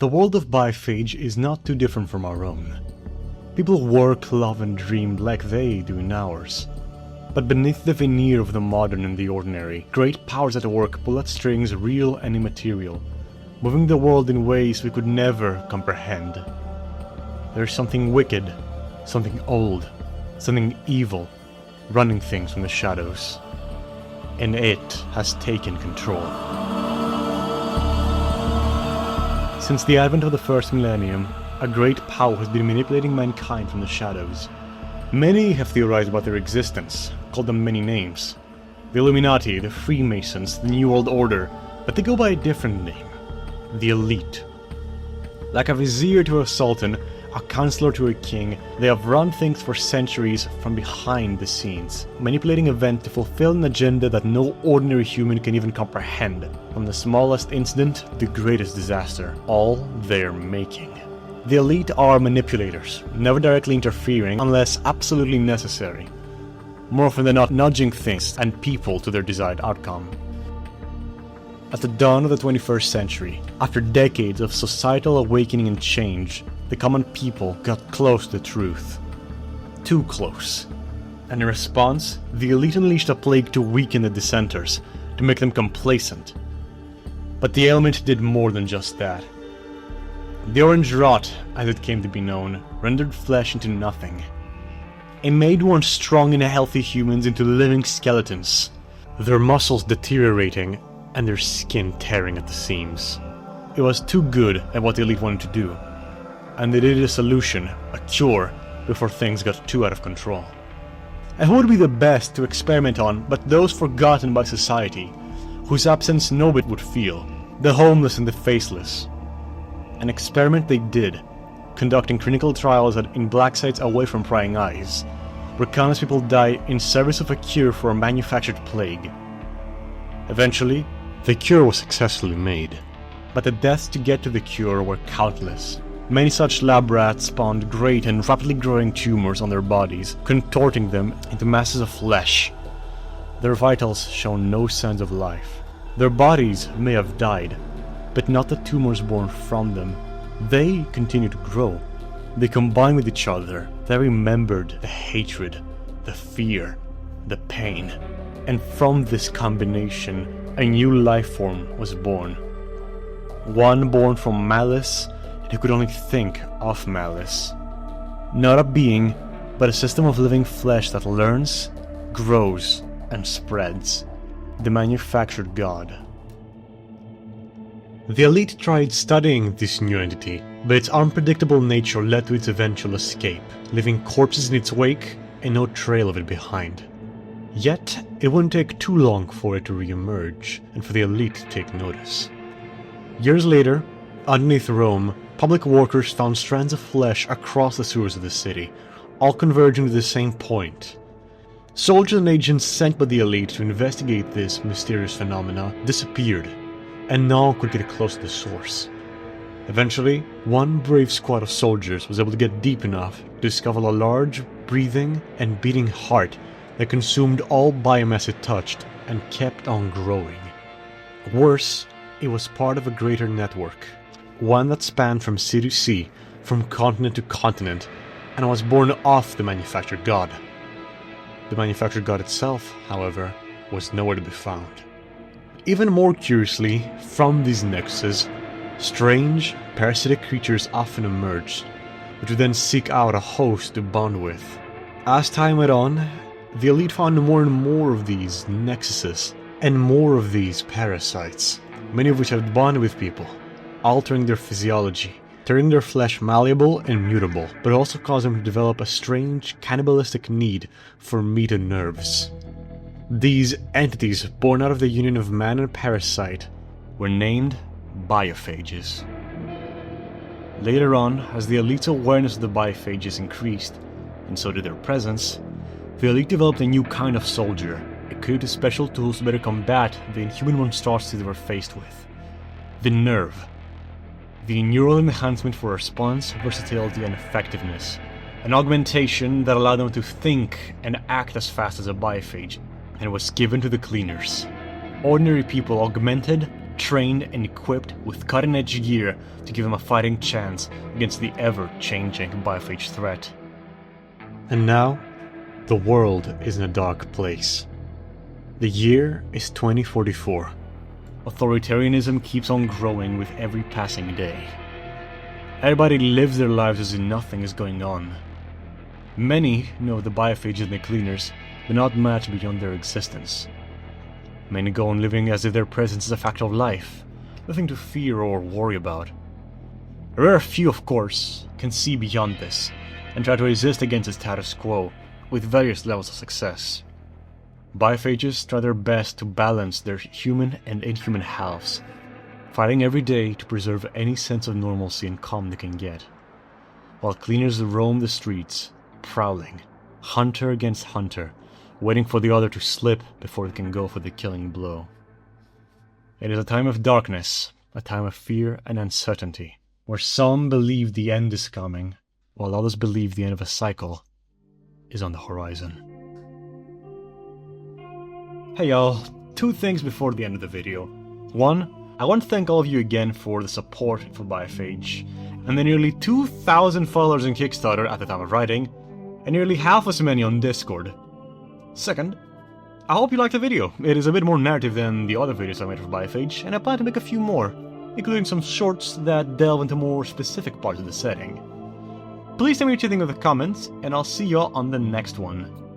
The world of Bifage is not too different from our own. People work, love and dream like they do in ours. But beneath the veneer of the modern and the ordinary, great powers at work pull at strings real and immaterial, moving the world in ways we could never comprehend. There's something wicked, something old, something evil, running things from the shadows. And it has taken control. Since the advent of the first millennium, a great power has been manipulating mankind from the shadows. Many have theorized about their existence, called them many names. The Illuminati, the Freemasons, the New World Order, but they go by a different name. The Elite. Like a vizier to a sultan, a counselor to a king, they have run things for centuries from behind the scenes, manipulating events to fulfill an agenda that no ordinary human can even comprehend. From the smallest incident to the greatest disaster, all they're making. The elite are manipulators, never directly interfering unless absolutely necessary. More often than not, nudging things and people to their desired outcome. At the dawn of the 21st century, after decades of societal awakening and change, the common people got close to the truth. Too close. And in response, the elite unleashed a plague to weaken the dissenters, to make them complacent. But the ailment did more than just that. The orange rot, as it came to be known, rendered flesh into nothing. It made once strong and healthy humans into living skeletons, their muscles deteriorating and their skin tearing at the seams. It was too good at what the elite wanted to do, and they needed a solution, a cure, before things got too out of control. And who would be the best to experiment on but those forgotten by society, whose absence nobody would feel, the homeless and the faceless? An experiment they did, conducting clinical trials in black sites away from prying eyes, where countless people died in service of a cure for a manufactured plague. Eventually, the cure was successfully made, but the deaths to get to the cure were countless. Many such lab rats spawned great and rapidly growing tumors on their bodies, contorting them into masses of flesh. Their vitals showed no signs of life. Their bodies may have died, but not the tumors born from them. They continued to grow. They combined with each other. They remembered the hatred, the fear, the pain. And from this combination, a new life form was born. One born from malice, and who could only think of malice. Not a being, but a system of living flesh that learns, grows, and spreads. The manufactured god. The elite tried studying this new entity, but its unpredictable nature led to its eventual escape, leaving corpses in its wake and no trail of it behind. Yet, it wouldn't take too long for it to re-emerge, and for the elite to take notice. Years later, underneath Rome, public workers found strands of flesh across the sewers of the city, all converging to the same point. Soldiers and agents sent by the elite to investigate this mysterious phenomena disappeared, and no one could get close to the source. Eventually, one brave squad of soldiers was able to get deep enough to discover a large, breathing, and beating heart that consumed all biomass it touched and kept on growing. Worse, it was part of a greater network, one that spanned from sea to sea, from continent to continent, and was born off the manufactured god. The manufactured god itself, however, was nowhere to be found. Even more curiously, from these nexuses, strange, parasitic creatures often emerged, which would then seek out a host to bond with. As time went on, the elite found more and more of these nexuses, and more of these parasites, many of which had bonded with people, altering their physiology, turning their flesh malleable and mutable, but also causing them to develop a strange, cannibalistic need for meat and nerves. These entities, born out of the union of man and parasite, were named biophages. Later on, as the elite's awareness of the biophages increased, and so did their presence, the elite developed a new kind of soldier, equipped with special tools to better combat the inhuman monstrosity they were faced with. The nerve. The neural enhancement for response, versatility, and effectiveness. An augmentation that allowed them to think and act as fast as a biophage, and was given to the cleaners. Ordinary people augmented trained and equipped with cutting-edge gear to give them a fighting chance against the ever-changing biophage threat. And now, the world is in a dark place. The year is 2044. Authoritarianism keeps on growing with every passing day. Everybody lives their lives as if nothing is going on. Many know the biophages and the cleaners, but not much beyond their existence. Many go on living as if their presence is a fact of life, nothing to fear or worry about. A rare few, of course, can see beyond this, and try to resist against the status quo, with various levels of success. Biphages try their best to balance their human and inhuman halves, fighting every day to preserve any sense of normalcy and calm they can get, while cleaners roam the streets, prowling, hunter against hunter, waiting for the other to slip before they can go for the killing blow. It is a time of darkness, a time of fear and uncertainty, where some believe the end is coming, while others believe the end of a cycle is on the horizon. Hey y'all, two things before the end of the video. One, I want to thank all of you again for the support for Bifage, and the nearly 2,000 followers in Kickstarter at the time of writing, and nearly half as many on Discord. Second, I hope you liked the video. It is a bit more narrative than the other videos I made for Bifage, and I plan to make a few more, including some shorts that delve into more specific parts of the setting. Please tell me what you think in the comments, and I'll see y'all on the next one.